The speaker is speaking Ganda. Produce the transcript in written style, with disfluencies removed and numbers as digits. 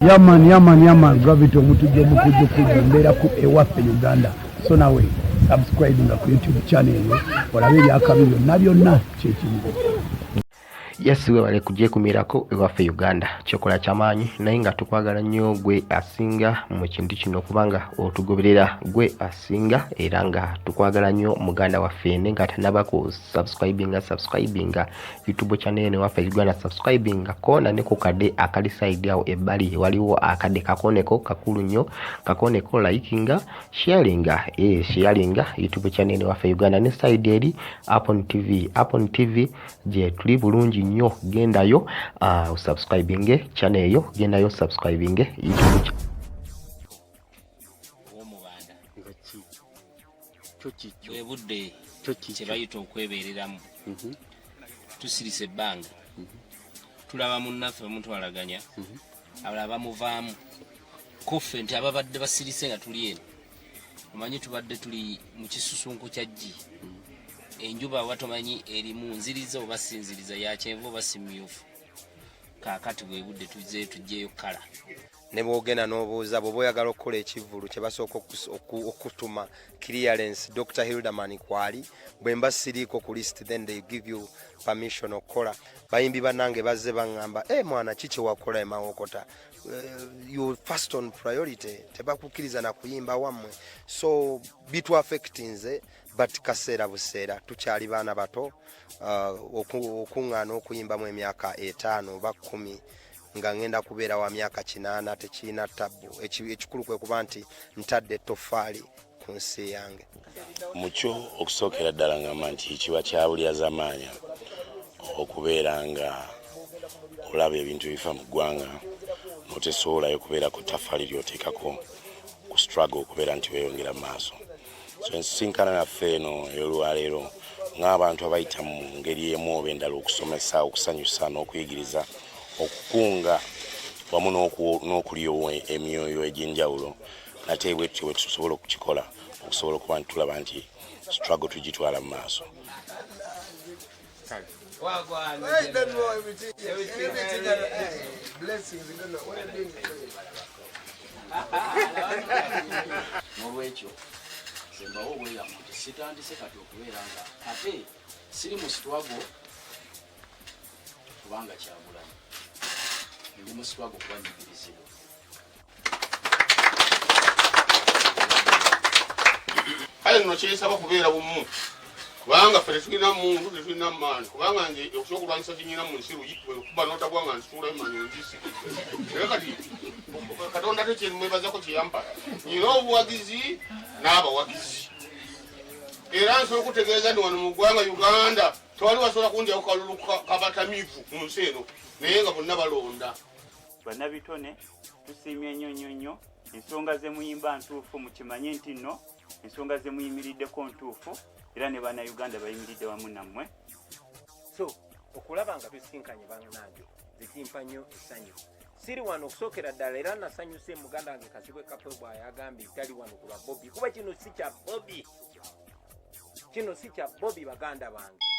Yaman gravity omutujja mukujja mbeera ku ewaffe Uganda. So nawe subscribe nga ku YouTube channel eyo olabe ebyakabi byonna kyekimu. Yes, we wale kujje kumirako ewaffe Uganda. Kyokola kyamaanyi naye nga tukwagala nnyo gwe asinga mu kintu kino kubanga otugoberera gwe asinga era nga tukwagala nnyo muganda waffe nga tanaba ku subscribinga YouTube channel eno waffe Uganda subscribinga kona ne ku kade akali side awo ebbali waliwo akade kakoneko kakulu nnyo kakoneko likinga sharinga YouTube channel eno waffe Uganda ne side eri Apple TV je tuli bulungi nnyo gendayo subscribing channel yo gendayo subscribing YouTube omubanda ebudde kyebayita okwebereramu tusirise ebbanga tulaba munnaffe bamutwalaganya abalala bamuvaamu kuffe nti ababadde basirise nga tuli eno omanyi tubadde tuli mu kisusunku kya G enjuba watomanyi erimu nziriza oba sinziriza ya kyenvu oba simyufu kaakati bwe budde tujjeyo kala ne bwogenda n'obuuza bw'oba oyagala okukola ekivvulu kye basooka okutuma clearance Dr. Hilderman kwali bwe mba siriiko ku list then they give you permission okukola bayimbi bannange bazze baŋŋamba mwana kiki wakola emawokota you first on priority tebakukkiriza na kuyimba wammwe so bitwaffecti nze but kaseera buseera tukyali baana bato okuŋŋaana okuyimbamu emyaka 5 oba 10 nga ngenda kubeera wa myaka 8 tekirina ttabu ekikulu kwe kuba nti ntadde ettoffaali ku nsi yange mukyo okusookera ddala ngamba nti kiba kyabulyazaamaanya okubeera nga olaba ebintu bifa mu ggwanga notesoolayo kubeera ku ttaffaali lyoteekako ku struggle okubeera nti weeyongera mu maaso so ensinkana naffe eno ey'olwaleero ng'abantu abayita mu ngeri emu oba endala okusomesa okusanyusa n'okuyigiriza okukunga wamu n'okulyowa emyoyo egy'enjawulo nate bwetyo bwe tusobola okukikola okusobola okuba nti tulaba nti struggle tugitwala mu maaso n'olwekyo sembawo obweyamo tesitandise kati okubeera nga ate siri mu sitwago kubanga kyabulamu ndi mu sitwago kuba njigirizibwa kale nno kyesaba kubeera bumu kubanga ffe tetulina muntu tetulina maani kubanga nze okusobokulwanyisa kinyina mu nsi kuba notagwanga nsitulayo manyi njisi era kati katonda tekyemwebazako kyeyampa nyina obuwagizi n'abawagizi era nsobola okutegeeza ndi wano mu ggwanga Uganda tewali wasobola kundyawo kalulu kabatamiivu mu nsi eno naye nga bonna balonda bannabitone tusiimye nnyo ensonga ze muyimba ntuufu mukimanye nti nno ensonga ze muyimiriddeko ntuufu era ne bannayuganda bayimiridde wamu nammwe so okulaba nga tusinkanye bannange zikimpa nnyo essanyu siri wano okusookera ddala era nasanyuse muganda wange Kasibwe Kapwe bw'ayagambye tali wano ku lwa Bobby kuba kino si kya Bobby baganda bange